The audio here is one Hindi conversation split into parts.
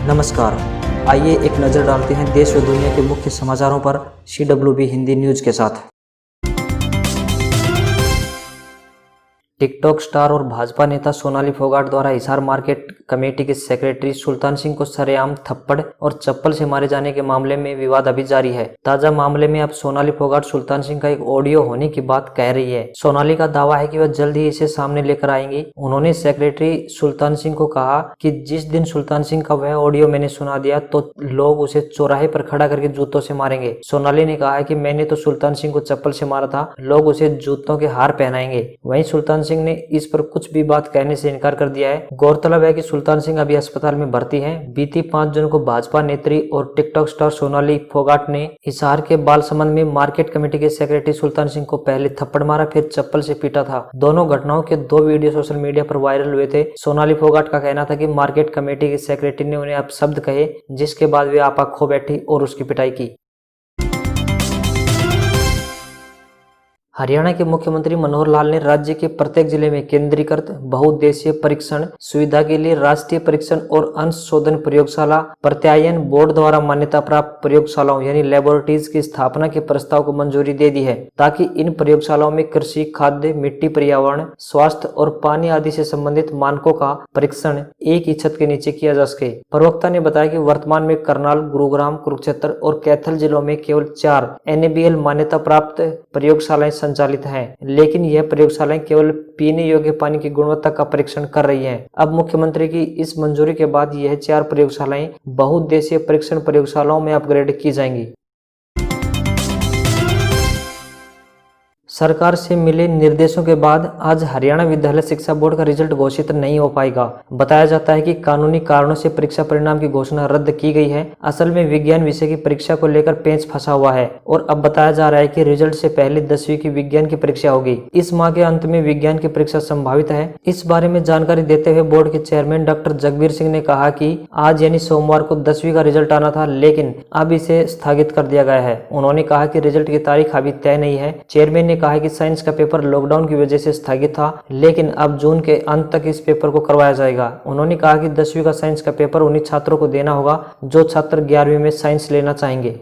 नमस्कार, आइए एक नज़र डालते हैं देश व दुनिया के मुख्य समाचारों पर CWB हिंदी न्यूज़ के साथ। टिकटॉक स्टार और भाजपा नेता सोनाली फोगाट द्वारा हिसार मार्केट कमेटी के सेक्रेटरी सुल्तान सिंह को सरेआम थप्पड़ और चप्पल से मारे जाने के मामले में विवाद अभी जारी है। ताजा मामले में अब सोनाली फोगाट सुल्तान सिंह का एक ऑडियो होने की बात कह रही है। सोनाली का दावा है कि वह जल्द ही इसे सामने लेकर आएंगी। उन्होंने सेक्रेटरी सुल्तान सिंह को कहा कि जिस दिन सुल्तान सिंह का वह ऑडियो मैंने सुना दिया तो लोग उसे चौराहे पर खड़ा करके जूतों से मारेंगे। सोनाली ने कहा है कि मैंने तो सुल्तान सिंह को चप्पल से मारा था, लोग उसे जूतों के हार पहनाएंगे। वहीं सुल्तान सिंह ने इस पर कुछ भी बात कहने से इनकार कर दिया है। गौरतलब है कि सुल्तान सिंह अभी अस्पताल में भर्ती हैं। बीती 5 जून को भाजपा नेत्री और टिकटॉक स्टार सोनाली फोगाट ने हिसार के बालसमंद में मार्केट कमेटी के सेक्रेटरी सुल्तान सिंह को पहले थप्पड़ मारा, फिर चप्पल से पीटा था। दोनों घटनाओं के 2 वीडियो सोशल मीडिया पर वायरल हुए थे। सोनाली फोगाट का कहना था कि मार्केट कमेटी के सेक्रेटरी ने उन्हें अपशब्द कहे, जिसके बाद वे आपा खो बैठी और उसकी पिटाई की। हरियाणा के मुख्यमंत्री मनोहर लाल ने राज्य के प्रत्येक जिले में केंद्रीकृत बहुउद्देशीय परीक्षण सुविधा के लिए राष्ट्रीय परीक्षण और अंशशोधन प्रयोगशाला प्रत्यायन बोर्ड द्वारा मान्यता प्राप्त प्रयोगशालाओं यानी लेबोरेटरीज की स्थापना के प्रस्ताव को मंजूरी दे दी है, ताकि इन प्रयोगशालाओं में कृषि, खाद्य, मिट्टी, पर्यावरण, स्वास्थ्य और पानी आदि से संबंधित मानकों का परीक्षण एक ही छत के नीचे किया जा सके। प्रवक्ता ने बताया कि वर्तमान में करनाल, गुरुग्राम, कुरुक्षेत्र और कैथल जिलों में केवल 4 NABL मान्यता प्राप्त प्रयोगशालाएं संचालित हैं, लेकिन यह प्रयोगशालाएं केवल पीने योग्य पानी की गुणवत्ता का परीक्षण कर रही हैं। अब मुख्यमंत्री की इस मंजूरी के बाद यह 4 प्रयोगशालाएं बहुउद्देशीय परीक्षण प्रयोगशालाओं में अपग्रेड की जाएंगी। सरकार से मिले निर्देशों के बाद आज हरियाणा विद्यालय शिक्षा बोर्ड का रिजल्ट घोषित नहीं हो पाएगा। बताया जाता है कि कानूनी कारणों से परीक्षा परिणाम की घोषणा रद्द की गई है। असल में विज्ञान विषय की परीक्षा को लेकर पेंच फंसा हुआ है और अब बताया जा रहा है कि रिजल्ट से पहले 10वीं की विज्ञान की परीक्षा होगी। इस माह के अंत में विज्ञान की परीक्षा संभावित है। इस बारे में जानकारी देते हुए बोर्ड के चेयरमैन डॉक्टर जगबीर सिंह ने कहा कि आज यानी सोमवार को 10वीं का रिजल्ट आना था, लेकिन अब इसे स्थगित कर दिया गया है। उन्होंने कहा कि रिजल्ट की तारीख अभी तय नहीं है। चेयरमैन ने कहा कि साइंस का पेपर लॉकडाउन की वजह से स्थगित था, लेकिन अब जून के अंत तक इस पेपर को करवाया जाएगा। उन्होंने कहा कि 10वीं का साइंस का पेपर उन्हीं छात्रों को देना होगा जो छात्र 11वीं में साइंस लेना चाहेंगे।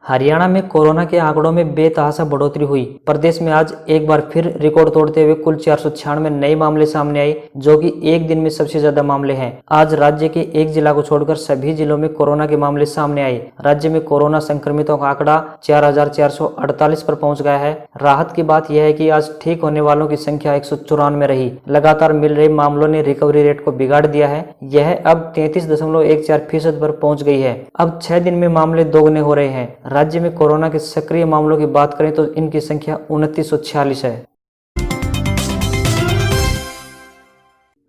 हरियाणा में कोरोना के आंकड़ों में बेतहाशा बढ़ोतरी हुई। प्रदेश में आज एक बार फिर रिकॉर्ड तोड़ते हुए कुल 496 नए मामले सामने आए, जो कि एक दिन में सबसे ज्यादा मामले हैं। आज राज्य के एक जिला को छोड़कर सभी जिलों में कोरोना के मामले सामने आए। राज्य में कोरोना संक्रमितों का आंकड़ा 4448 पर पहुंच गया है। राहत की बात यह है कि आज ठीक होने वालों की संख्या 194 रही। लगातार मिल रहे मामलों ने रिकवरी रेट को बिगाड़ दिया है। यह अब 33.14% पर पहुंच गई है। अब 6 दिन में मामले दोगुने हो रहे हैं। राज्य में कोरोना के सक्रिय मामलों की बात करें तो इनकी संख्या 2946 है।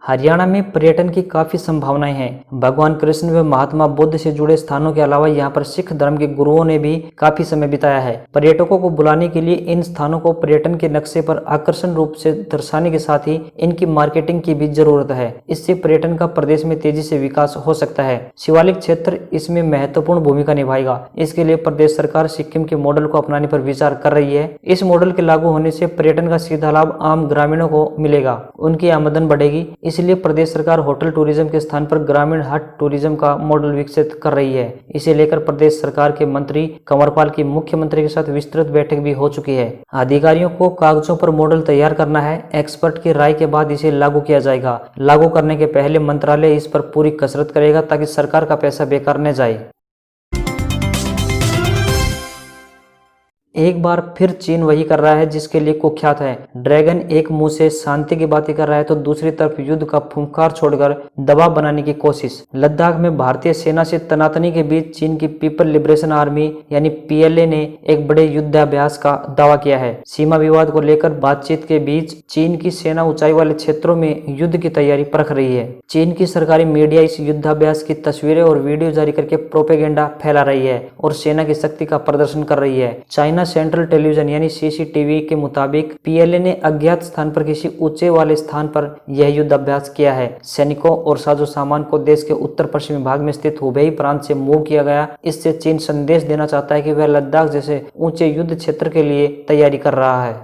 हरियाणा में पर्यटन की काफी संभावनाएं हैं। भगवान कृष्ण व महात्मा बुद्ध से जुड़े स्थानों के अलावा यहां पर सिख धर्म के गुरुओं ने भी काफी समय बिताया है। पर्यटकों को बुलाने के लिए इन स्थानों को पर्यटन के नक्शे पर आकर्षण रूप से दर्शाने के साथ ही इनकी मार्केटिंग की भी जरूरत है। इससे पर्यटन का प्रदेश में तेजी से विकास हो सकता है। शिवालिक क्षेत्र इसमें महत्वपूर्ण भूमिका निभाएगा। इसके लिए प्रदेश सरकार सिक्किम के मॉडल को अपनाने पर विचार कर रही है। इस मॉडल के लागू होने से पर्यटन का सीधा लाभ आम ग्रामीणों को मिलेगा, उनकी आमदन बढ़ेगी। इसलिए प्रदेश सरकार होटल टूरिज्म के स्थान पर ग्रामीण हट टूरिज्म का मॉडल विकसित कर रही है। इसे लेकर प्रदेश सरकार के मंत्री कंवरपाल की मुख्यमंत्री के साथ विस्तृत बैठक भी हो चुकी है। अधिकारियों को कागजों पर मॉडल तैयार करना है। एक्सपर्ट की राय के बाद इसे लागू किया जाएगा। लागू करने के पहले मंत्रालय इस पर पूरी कसरत करेगा ताकि सरकार का पैसा बेकार न जाए। एक बार फिर चीन वही कर रहा है जिसके लिए कुख्यात है। ड्रैगन एक मुंह से शांति की बातें कर रहा है तो दूसरी तरफ युद्ध का फुंकार छोड़कर दबाव बनाने की कोशिश। लद्दाख में भारतीय सेना से तनातनी के बीच चीन की पीपल लिबरेशन आर्मी यानी PLA ने एक बड़े युद्धाभ्यास का दावा किया है। सीमा विवाद को लेकर बातचीत के बीच चीन की सेना ऊंचाई वाले क्षेत्रों में युद्ध की तैयारी परख रही है। चीन की सरकारी मीडिया इस युद्धाभ्यास की तस्वीरें और वीडियो जारी करके प्रोपेगेंडा फैला रही है और सेना की शक्ति का प्रदर्शन कर रही है। चाइना सेंट्रल टेलीविजन यानी CCTV के मुताबिक PLA ने अज्ञात स्थान पर किसी ऊंचे वाले स्थान पर यह युद्ध अभ्यास किया है। सैनिकों और साजो सामान को देश के उत्तर पश्चिमी भाग में स्थित हुबेई प्रांत से मूव किया गया। इससे चीन संदेश देना चाहता है कि वह लद्दाख जैसे ऊंचे युद्ध क्षेत्र के लिए तैयारी कर रहा है।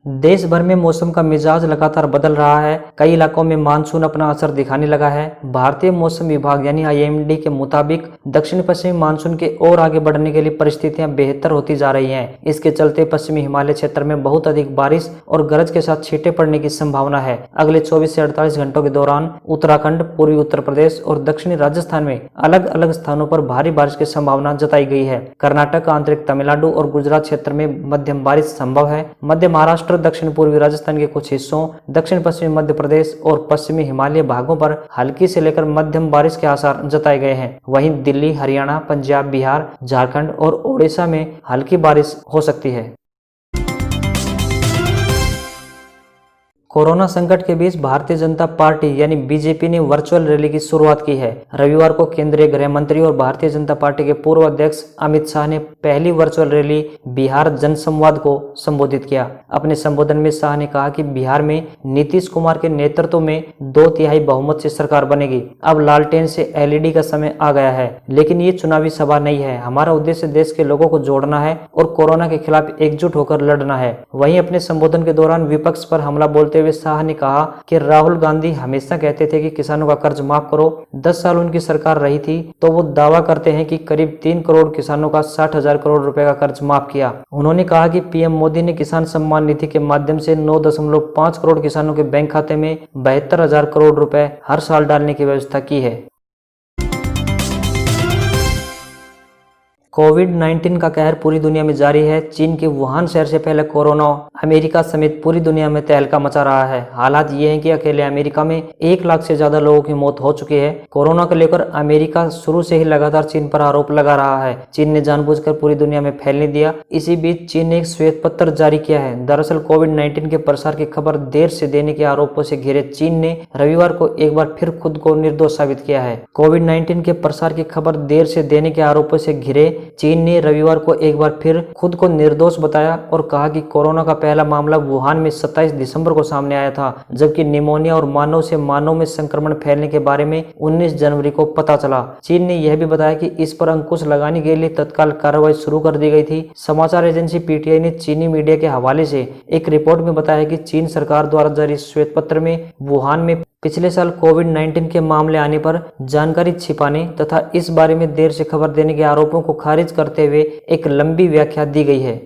देश भर में मौसम का मिजाज लगातार बदल रहा है। कई इलाकों में मानसून अपना असर दिखाने लगा है। भारतीय मौसम विभाग यानी आईएमडी के मुताबिक दक्षिण पश्चिमी मानसून के और आगे बढ़ने के लिए परिस्थितियां बेहतर होती जा रही हैं। इसके चलते पश्चिमी हिमालय क्षेत्र में बहुत अधिक बारिश और गरज के साथ छींटे पड़ने की संभावना है। अगले 24 से 48 घंटों के दौरान उत्तराखंड, पूर्वी उत्तर प्रदेश और दक्षिणी राजस्थान में अलग अलग स्थानों पर भारी बारिश की संभावना जताई गई है। कर्नाटक, आंतरिक तमिलनाडु और गुजरात क्षेत्र में मध्यम बारिश संभव है। मध्य महाराष्ट्र, दक्षिण पूर्वी राजस्थान के कुछ हिस्सों, दक्षिण पश्चिमी मध्य प्रदेश और पश्चिमी हिमालय भागों पर हल्की से लेकर मध्यम बारिश के आसार जताए गए हैं। वहीं दिल्ली, हरियाणा, पंजाब, बिहार, झारखंड और ओडिशा में हल्की बारिश हो सकती है। कोरोना संकट के बीच भारतीय जनता पार्टी यानी बीजेपी ने वर्चुअल रैली की शुरुआत की है। रविवार को केंद्रीय गृह मंत्री और भारतीय जनता पार्टी के पूर्व अध्यक्ष अमित शाह ने पहली वर्चुअल रैली बिहार जनसंवाद को संबोधित किया। अपने संबोधन में शाह ने कहा कि बिहार में नीतीश कुमार के नेतृत्व में 2/3 बहुमत से सरकार बनेगी। अब लालटेन से एलईडी का समय आ गया है, लेकिन ये चुनावी सभा नहीं है। हमारा उद्देश्य देश के लोगों को जोड़ना है और कोरोना के खिलाफ एकजुट होकर लड़ना है। वहीं अपने संबोधन के दौरान विपक्ष पर हमला बोलते हुए शाह ने कहा कि राहुल गांधी हमेशा कहते थे कि किसानों का कर्ज माफ करो। 10 साल उनकी सरकार रही थी तो वो दावा करते हैं कि करीब 3 करोड़ किसानों का 60,000 करोड़ रुपए का कर्ज माफ किया। उन्होंने कहा कि पीएम मोदी ने किसान सम्मान निधि के माध्यम से 9.5 करोड़ किसानों के बैंक खाते में 72,000 करोड़ रुपए हर साल डालने की व्यवस्था की है। कोविड-19 का कहर पूरी दुनिया में जारी है। चीन के वुहान शहर से पहले कोरोना अमेरिका समेत पूरी दुनिया में तहलका मचा रहा है। हालात ये हैं कि अकेले अमेरिका में 1 लाख से ज्यादा लोगों की मौत हो चुकी है। कोरोना को लेकर अमेरिका शुरू से ही लगातार चीन पर आरोप लगा रहा है। चीन ने जानबूझकर पूरी दुनिया में फैलने दिया। इसी बीच चीन ने एक श्वेत पत्र जारी किया है। दरअसल कोविड-19 के प्रसार की खबर देर से देने के आरोपों से घिरे चीन ने रविवार को एक बार फिर खुद को निर्दोष साबित किया है। कोविड-19 के प्रसार की खबर देर से देने के आरोपों से घिरे चीन ने रविवार को एक बार फिर खुद को निर्दोष बताया और कहा कि कोरोना का पहला मामला वुहान में 27 दिसंबर को सामने आया था, जबकि निमोनिया और मानव से मानव में संक्रमण फैलने के बारे में 19 जनवरी को पता चला। चीन ने यह भी बताया कि इस पर अंकुश लगाने के लिए तत्काल कार्रवाई शुरू कर दी गई थी। समाचार एजेंसी पीटीआई ने चीनी मीडिया के हवाले से एक रिपोर्ट में बताया कि चीन सरकार द्वारा जारी श्वेत पत्र में वुहान में पिछले साल कोविड-19 के मामले आने पर जानकारी छिपाने तथा इस बारे में देर से खबर देने के आरोपों को खारिज करते हुए एक लंबी व्याख्या दी गई है।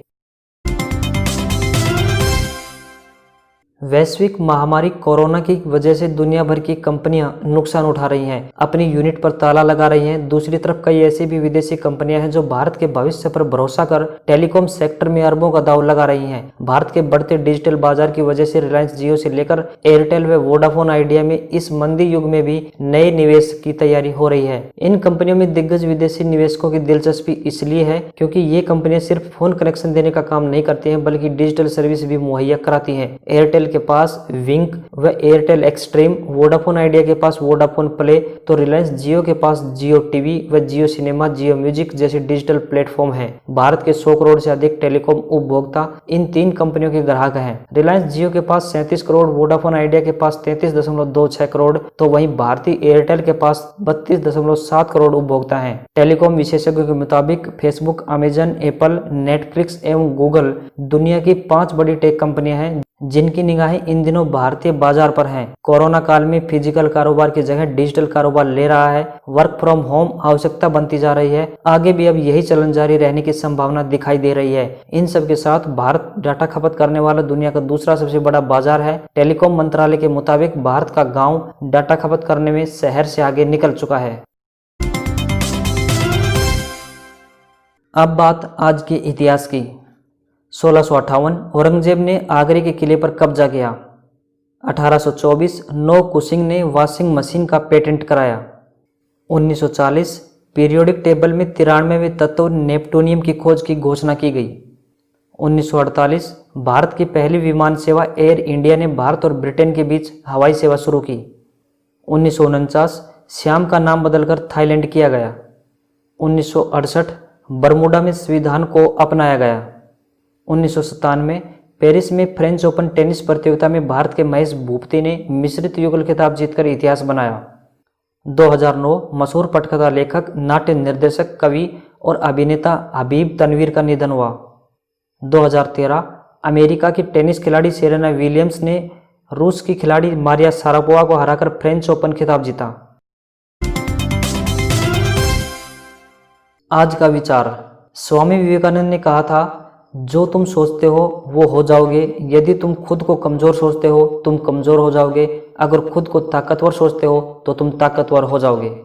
वैश्विक महामारी कोरोना की वजह से दुनिया भर की कंपनियां नुकसान उठा रही हैं, अपनी यूनिट पर ताला लगा रही हैं। दूसरी तरफ कई ऐसी भी विदेशी कंपनियां हैं जो भारत के भविष्य पर भरोसा कर टेलीकॉम सेक्टर में अरबों का दांव लगा रही हैं। भारत के बढ़ते डिजिटल बाजार की वजह से रिलायंस जियो से लेकर एयरटेल व वोडाफोन आइडिया में इस मंदी युग में भी नए निवेश की तैयारी हो रही है। इन कंपनियों में दिग्गज विदेशी निवेशकों की दिलचस्पी इसलिए है क्योंकि ये कंपनियां सिर्फ फोन कनेक्शन देने का काम नहीं करती हैं, बल्कि डिजिटल सर्विस भी मुहैया कराती हैं। एयरटेल के पास विंक व एयरटेल एक्सट्रीम, वोडाफोन आइडिया के पास वोडाफोन प्ले, तो रिलायंस जियो के पास जियो टीवी व जियो सिनेमा, जियो म्यूजिक जैसे डिजिटल प्लेटफॉर्म हैं। भारत के 100 करोड़ से अधिक टेलीकॉम उपभोक्ता इन 3 कंपनियों के ग्राहक हैं। रिलायंस जियो के पास 37 करोड़, वोडाफोन आइडिया के पास 33.26 करोड़, तो वहीं भारतीय एयरटेल के पास 32.7 करोड़ उपभोक्ता हैं। टेलीकॉम विशेषज्ञों के मुताबिक फेसबुक, अमेजन, एप्पल, नेटफ्लिक्स एवं गूगल दुनिया की 5 बड़ी टेक कंपनियां हैं जिनकी निगाहें इन दिनों भारतीय बाजार पर हैं। कोरोना काल में फिजिकल कारोबार की जगह डिजिटल कारोबार ले रहा है। वर्क फ्रॉम होम आवश्यकता बनती जा रही है। आगे भी अब यही चलन जारी रहने की संभावना दिखाई दे रही है। इन सब के साथ भारत डाटा खपत करने वाला दुनिया का दूसरा सबसे बड़ा बाजार है। टेलीकॉम मंत्रालय के मुताबिक भारत का गाँव डाटा खपत करने में शहर से आगे निकल चुका है। अब बात आज के इतिहास की। 1658 औरंगजेब ने आगरे के किले पर कब्जा किया। 1824 नो कुशिंग ने वॉशिंग मशीन का पेटेंट कराया। 1940 पीरियोडिक टेबल में 93वें तत्व नेपटूनियम की खोज की घोषणा की गई। 1948 भारत की पहली विमान सेवा एयर इंडिया ने भारत और ब्रिटेन के बीच हवाई सेवा शुरू की। 1949 श्याम का नाम बदलकर थाईलैंड किया गया। 1968 बरमूडा में संविधान को अपनाया गया। 1997 पेरिस में फ्रेंच ओपन टेनिस प्रतियोगिता में भारत के महेश भूपति ने मिश्रित युगल खिताब जीतकर इतिहास बनाया। 2009 मशहूर पटकथा लेखक, नाट्य निर्देशक, कवि और अभिनेता हबीब तनवीर का निधन हुआ। 2013 अमेरिका की टेनिस खिलाड़ी सेरेना विलियम्स ने रूस की खिलाड़ी मारिया शारापोवा को हराकर फ्रेंच ओपन खिताब जीता। आज का विचार। स्वामी विवेकानंद ने कहा था, जो तुम सोचते हो वो हो जाओगे। यदि तुम खुद को कमजोर सोचते हो तुम कमजोर हो जाओगे। अगर खुद को ताकतवर सोचते हो तो तुम ताकतवर हो जाओगे।